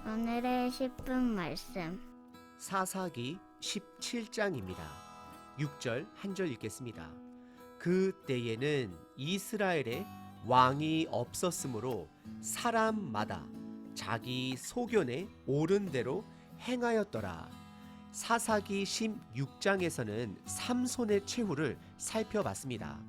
오늘의 10분 말씀. 사사기 17장입니다. 6절 한 절 읽겠습니다. 그 때에는 이스라엘에 왕이 없었으므로 사람마다 자기 소견에 옳은 대로 행하였더라. 사사기 16장에서는 삼손의 최후를 살펴봤습니다.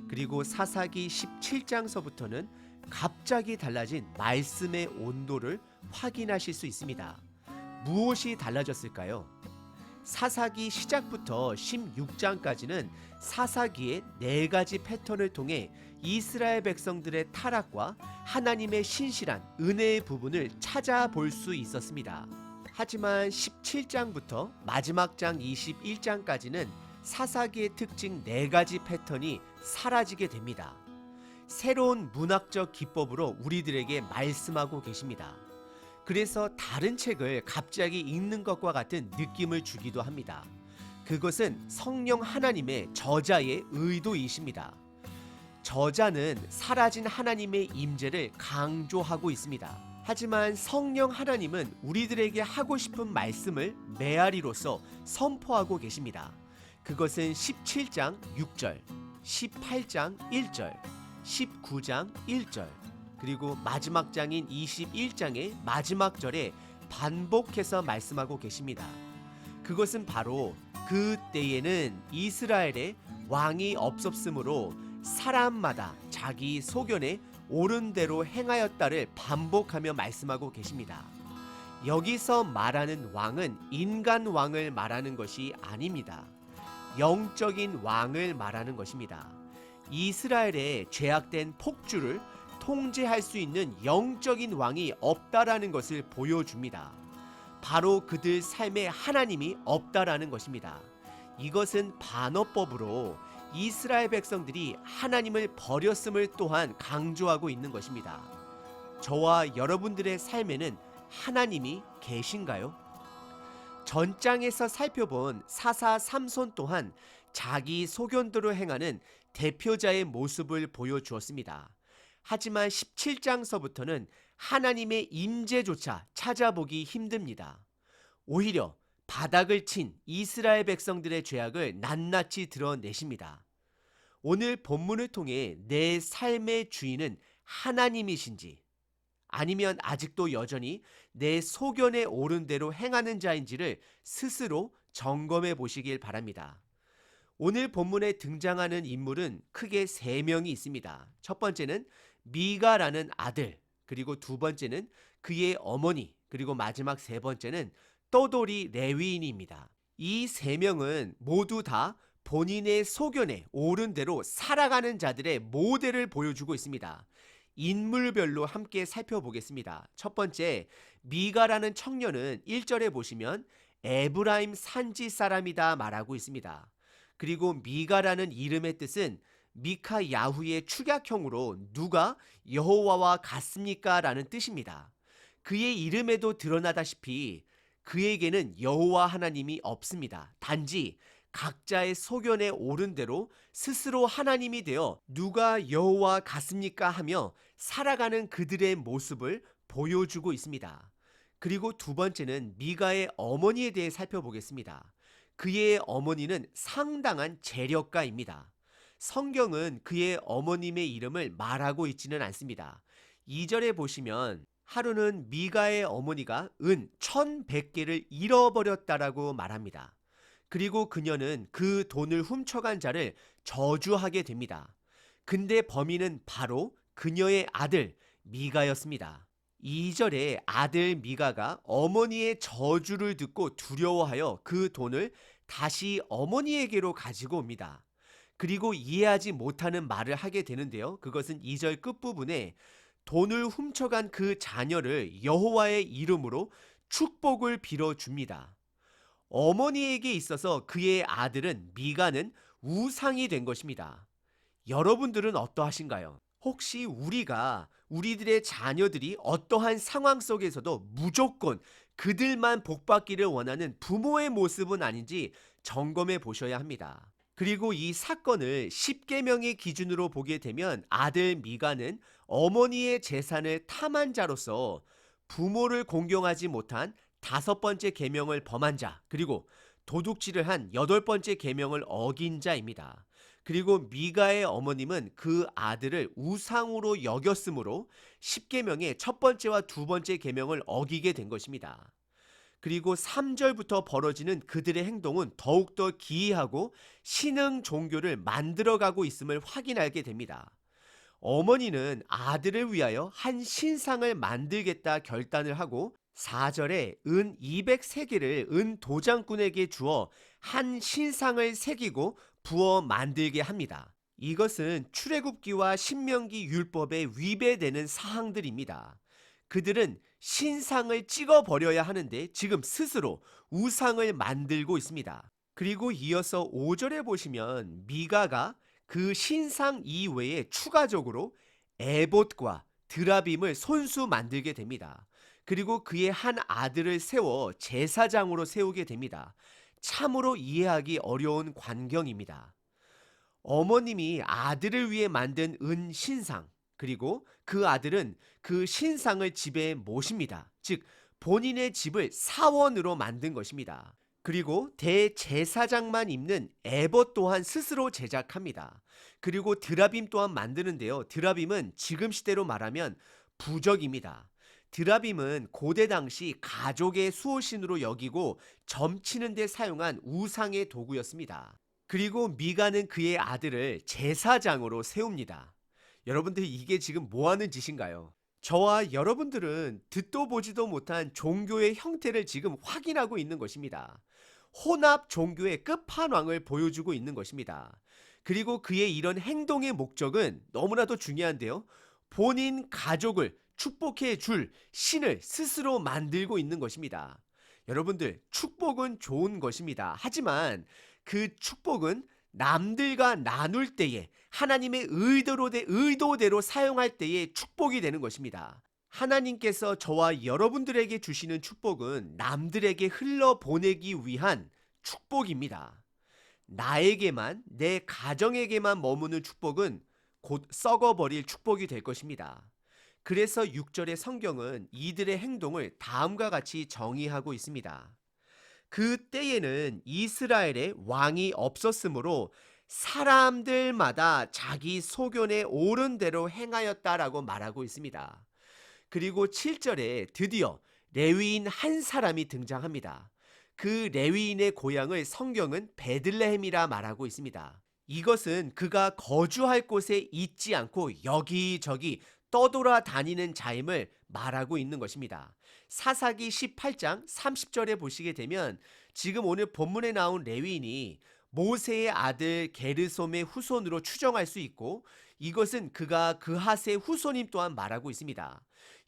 그리고 사사기 17장서부터는 갑자기 달라진 말씀의 온도를 확인하실 수 있습니다. 무엇이 달라졌을까요? 사사기 시작부터 16장까지는 사사기의 4가지 패턴을 통해 이스라엘 백성들의 타락과 하나님의 신실한 은혜의 부분을 찾아볼 수 있었습니다. 하지만 17장부터 마지막 장 21장까지는 사사기의 특징 4가지 패턴이 사라지게 됩니다. 새로운 문학적 기법으로 우리들에게 말씀하고 계십니다. 그래서 다른 책을 갑자기 읽는 것과 같은 느낌을 주기도 합니다. 그것은 성령 하나님의 저자의 의도이십니다. 저자는 사라진 하나님의 임재를 강조하고 있습니다. 하지만 성령 하나님은 우리들에게 하고 싶은 말씀을 메아리로서 선포하고 계십니다. 그것은 17장 6절, 18장 1절, 19장 1절, 그리고 마지막 장인 21장의 마지막 절에 반복해서 말씀하고 계십니다. 그것은 바로 그 때에는 이스라엘에 왕이 없었으므로 사람마다 자기 소견에 옳은 대로 행하였다를 반복하며 말씀하고 계십니다. 여기서 말하는 왕은 인간 왕을 말하는 것이 아닙니다. 영적인 왕을 말하는 것입니다. 이스라엘의 죄악된 폭주를 통제할 수 있는 영적인 왕이 없다라는 것을 보여줍니다. 바로 그들 삶에 하나님이 없다라는 것입니다. 이것은 반어법으로 이스라엘 백성들이 하나님을 버렸음을 또한 강조하고 있는 것입니다. 저와 여러분들의 삶에는 하나님이 계신가요? 전장에서 살펴본 사사 삼손 또한 자기 소견대로 행하는 대표자의 모습을 보여주었습니다. 하지만 17장서부터는 하나님의 임재조차 찾아보기 힘듭니다. 오히려 바닥을 친 이스라엘 백성들의 죄악을 낱낱이 드러내십니다. 오늘 본문을 통해 내 삶의 주인은 하나님이신지 아니면 아직도 여전히 내 소견에 옳은 대로 행하는 자인지를 스스로 점검해 보시길 바랍니다. 오늘 본문에 등장하는 인물은 크게 3명이 있습니다. 첫 번째는 미가라는 아들, 그리고 두 번째는 그의 어머니, 그리고 마지막 3번째는 떠돌이 레위인입니다. 이 3명은 모두 다 본인의 소견에 옳은 대로 살아가는 자들의 모델을 보여주고 있습니다. 인물별로 함께 살펴보겠습니다. 첫 번째, 미가라는 청년은 1절에 보시면 에브라임 산지 사람이다 말하고 있습니다. 그리고 미가라는 이름의 뜻은 미카 야후의 축약형으로 누가 여호와와 같습니까? 라는 뜻입니다. 그의 이름에도 드러나다시피 그에게는 여호와 하나님이 없습니다. 단지 각자의 소견에 옳은 대로 스스로 하나님이 되어 누가 여호와 같습니까? 하며 살아가는 그들의 모습을 보여주고 있습니다. 그리고 두 번째는 미가의 어머니에 대해 살펴보겠습니다. 그의 어머니는 상당한 재력가입니다. 성경은 그의 어머님의 이름을 말하고 있지는 않습니다. 2절에 보시면 하루는 미가의 어머니가 은 1100개를 잃어버렸다라고 말합니다. 그리고 그녀는 그 돈을 훔쳐간 자를 저주하게 됩니다. 근데 범인은 바로 그녀의 아들 미가였습니다. 2절에 아들 미가가 어머니의 저주를 듣고 두려워하여 그 돈을 다시 어머니에게로 가지고 옵니다. 그리고 이해하지 못하는 말을 하게 되는데요. 그것은 2절 끝부분에 돈을 훔쳐간 그 자녀를 여호와의 이름으로 축복을 빌어줍니다. 어머니에게 있어서 그의 아들은 미가는 우상이 된 것입니다. 여러분들은 어떠하신가요? 혹시 우리가 우리들의 자녀들이 어떠한 상황 속에서도 무조건 그들만 복받기를 원하는 부모의 모습은 아닌지 점검해 보셔야 합니다. 그리고 이 사건을 십계명의 기준으로 보게 되면 아들 미가는 어머니의 재산을 탐한 자로서 부모를 공경하지 못한 다섯 번째 계명을 범한 자, 그리고 도둑질을 한 여덟 번째 계명을 어긴 자입니다. 그리고 미가의 어머님은 그 아들을 우상으로 여겼으므로 십계명의 첫 번째와 두 번째 계명을 어기게 된 것입니다. 그리고 3절부터 벌어지는 그들의 행동은 더욱더 기이하고 신흥 종교를 만들어가고 있음을 확인하게 됩니다. 어머니는 아들을 위하여 한 신상을 만들겠다 결단을 하고 4절에 은 200세계를 은 도장꾼에게 주어 한 신상을 새기고 부어 만들게 합니다. 이것은 출애굽기와 신명기 율법에 위배되는 사항들입니다. 그들은 신상을 찍어 버려야 하는데 지금 스스로 우상을 만들고 있습니다. 그리고 이어서 5절에 보시면 미가가 그 신상 이외에 추가적으로 에봇과 드라빔을 손수 만들게 됩니다. 그리고 그의 한 아들을 세워 제사장으로 세우게 됩니다. 참으로 이해하기 어려운 광경입니다. 어머님이 아들을 위해 만든 은 신상, 그리고 그 아들은 그 신상을 집에 모십니다. 즉, 본인의 집을 사원으로 만든 것입니다. 그리고 대제사장만 입는 에봇 또한 스스로 제작합니다. 그리고 드라빔 또한 만드는데요. 드라빔은 지금 시대로 말하면 부적입니다. 드라빔은 고대 당시 가족의 수호신으로 여기고 점치는 데 사용한 우상의 도구였습니다. 그리고 미가는 그의 아들을 제사장으로 세웁니다. 여러분들 이게 지금 뭐 하는 짓인가요? 저와 여러분들은 듣도 보지도 못한 종교의 형태를 지금 확인하고 있는 것입니다. 혼합 종교의 끝판왕을 보여주고 있는 것입니다. 그리고 그의 이런 행동의 목적은 너무나도 중요한데요. 본인 가족을 축복해 줄 신을 스스로 만들고 있는 것입니다. 여러분들, 축복은 좋은 것입니다. 하지만 그 축복은 남들과 나눌 때에 하나님의 의도대로 사용할 때에 축복이 되는 것입니다. 하나님께서 저와 여러분들에게 주시는 축복은 남들에게 흘러보내기 위한 축복입니다. 나에게만, 내 가정에게만 머무는 축복은 곧 썩어버릴 축복이 될 것입니다. 그래서 6절의 성경은 이들의 행동을 다음과 같이 정의하고 있습니다. 그 때에는 이스라엘에 왕이 없었으므로 사람들마다 자기 소견에 옳은 대로 행하였다라고 말하고 있습니다. 그리고 7절에 드디어 레위인 한 사람이 등장합니다. 그 레위인의 고향을 성경은 베들레헴이라 말하고 있습니다. 이것은 그가 거주할 곳에 있지 않고 여기저기 떠돌아다니는 자임을 말하고 있는 것입니다. 사사기 18장 30절에 보시게 되면 지금 오늘 본문에 나온 레위인이 모세의 아들 게르솜의 후손으로 추정할 수 있고, 이것은 그가 그핫의 후손임 또한 말하고 있습니다.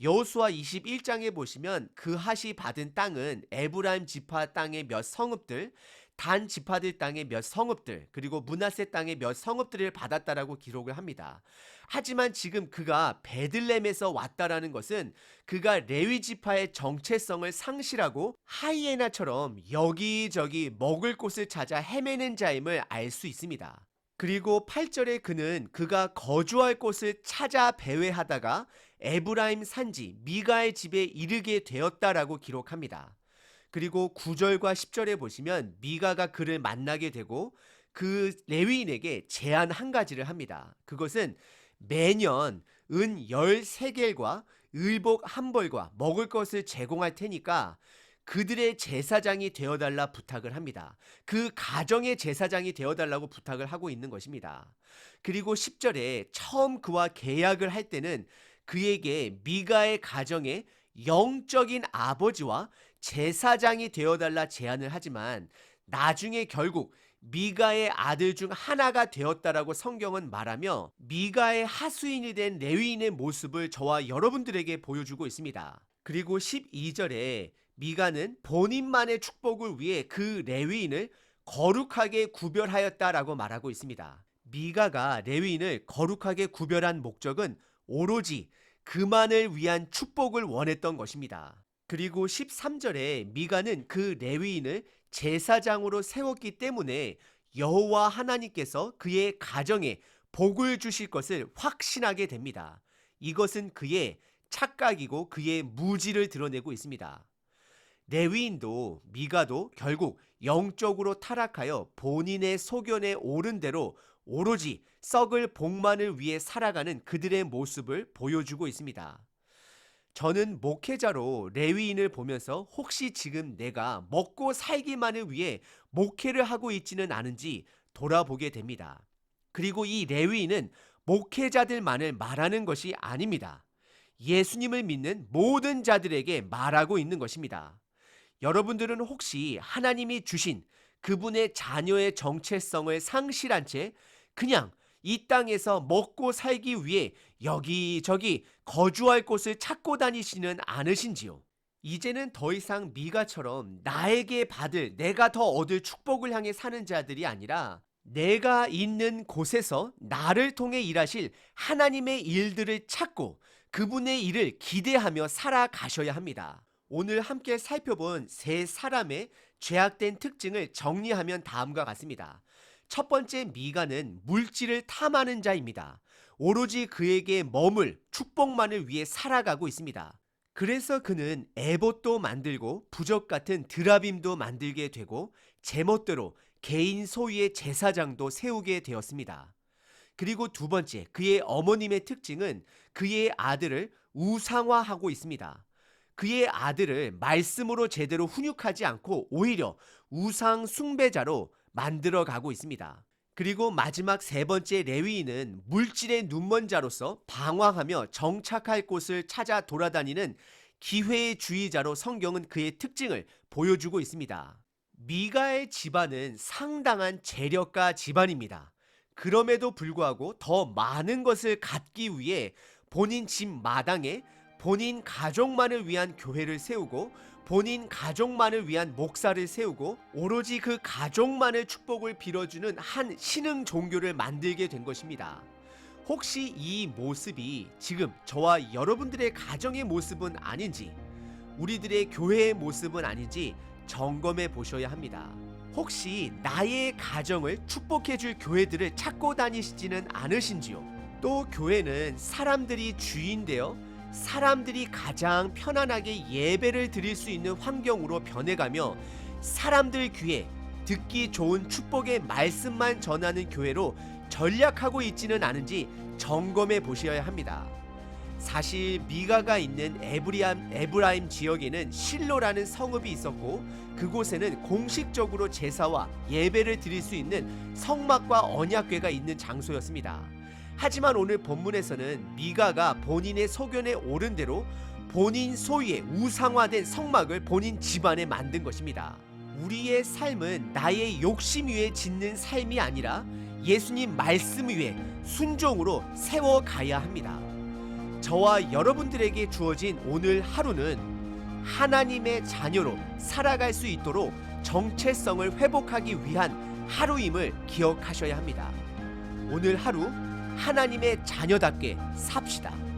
여호수아 21장에 보시면 그핫이 받은 땅은 에브라임 지파 땅의 몇 성읍들, 단 지파들 땅의 몇 성읍들, 그리고 므낫세 땅의 몇 성읍들을 받았다라고 기록을 합니다. 하지만 지금 그가 베들레헴에서 왔다라는 것은 그가 레위 지파의 정체성을 상실하고 하이에나처럼 여기저기 먹을 곳을 찾아 헤매는 자임을 알 수 있습니다. 그리고 8절에 그는 그가 거주할 곳을 찾아 배회하다가 에브라임 산지 미가의 집에 이르게 되었다라고 기록합니다. 그리고 9절과 10절에 보시면 미가가 그를 만나게 되고 그 레위인에게 제안 한 가지를 합니다. 그것은 매년 은 13개과 의복 한 벌과 먹을 것을 제공할 테니까 그들의 제사장이 되어달라 부탁을 합니다. 그 가정의 제사장이 되어달라고 부탁을 하고 있는 것입니다. 그리고 10절에 처음 그와 계약을 할 때는 그에게 미가의 가정의 영적인 아버지와 제사장이 되어달라 제안을 하지만 나중에 결국 미가의 아들 중 하나가 되었다라고 성경은 말하며 미가의 하수인이 된 레위인의 모습을 저와 여러분들에게 보여주고 있습니다. 그리고 12절에 미가는 본인만의 축복을 위해 그 레위인을 거룩하게 구별하였다라고 말하고 있습니다. 미가가 레위인을 거룩하게 구별한 목적은 오로지 그만을 위한 축복을 원했던 것입니다. 그리고 13절에 미가는 그 레위인을 제사장으로 세웠기 때문에 여호와 하나님께서 그의 가정에 복을 주실 것을 확신하게 됩니다. 이것은 그의 착각이고 그의 무지를 드러내고 있습니다. 레위인도 미가도 결국 영적으로 타락하여 본인의 소견에 옳은 대로 오로지 썩을 복만을 위해 살아가는 그들의 모습을 보여주고 있습니다. 저는 목회자로 레위인을 보면서 혹시 지금 내가 먹고 살기만을 위해 목회를 하고 있지는 않은지 돌아보게 됩니다. 그리고 이 레위인은 목회자들만을 말하는 것이 아닙니다. 예수님을 믿는 모든 자들에게 말하고 있는 것입니다. 여러분들은 혹시 하나님이 주신 그분의 자녀의 정체성을 상실한 채 그냥 이 땅에서 먹고 살기 위해 여기저기 거주할 곳을 찾고 다니시는 않으신지요? 이제는 더 이상 미가처럼 나에게 받을 내가 더 얻을 축복을 향해 사는 자들이 아니라 내가 있는 곳에서 나를 통해 일하실 하나님의 일들을 찾고 그분의 일을 기대하며 살아가셔야 합니다. 오늘 함께 살펴본 세 사람의 죄악된 특징을 정리하면 다음과 같습니다. 첫 번째 미가는 물질을 탐하는 자입니다. 오로지 그에게 머물 축복만을 위해 살아가고 있습니다. 그래서 그는 에봇도 만들고 부적 같은 드라빔도 만들게 되고 제멋대로 개인 소유의 제사장도 세우게 되었습니다. 그리고 두 번째, 그의 어머님의 특징은 그의 아들을 우상화하고 있습니다. 그의 아들을 말씀으로 제대로 훈육하지 않고 오히려 우상 숭배자로 만들어 가고 있습니다. 그리고 마지막 세 번째 레위인은 물질의 눈먼 자로서 방황하며 정착할 곳을 찾아 돌아다니는 기회주의자로 성경은 그의 특징을 보여주고 있습니다. 미가의 집안은 상당한 재력가 집안입니다. 그럼에도 불구하고 더 많은 것을 갖기 위해 본인 집 마당에 본인 가족만을 위한 교회를 세우고 본인 가족만을 위한 목사를 세우고 오로지 그 가족만의 축복을 빌어주는 한 신흥 종교를 만들게 된 것입니다. 혹시 이 모습이 지금 저와 여러분들의 가정의 모습은 아닌지, 우리들의 교회의 모습은 아닌지 점검해 보셔야 합니다. 혹시 나의 가정을 축복해줄 교회들을 찾고 다니시지는 않으신지요? 또 교회는 사람들이 주인되어 사람들이 가장 편안하게 예배를 드릴 수 있는 환경으로 변해가며 사람들 귀에 듣기 좋은 축복의 말씀만 전하는 교회로 전략하고 있지는 않은지 점검해 보셔야 합니다. 사실 미가가 있는 에브라임 지역에는 실로라는 성읍이 있었고 그곳에는 공식적으로 제사와 예배를 드릴 수 있는 성막과 언약궤가 있는 장소였습니다. 하지만 오늘 본문에서는 미가가 본인의 소견에 옳은 대로 본인 소유의 우상화된 성막을 본인 집안에 만든 것입니다. 우리의 삶은 나의 욕심 위에 짓는 삶이 아니라 예수님 말씀 위에 순종으로 세워가야 합니다. 저와 여러분들에게 주어진 오늘 하루는 하나님의 자녀로 살아갈 수 있도록 정체성을 회복하기 위한 하루임을 기억하셔야 합니다. 오늘 하루 하나님의 자녀답게 삽시다.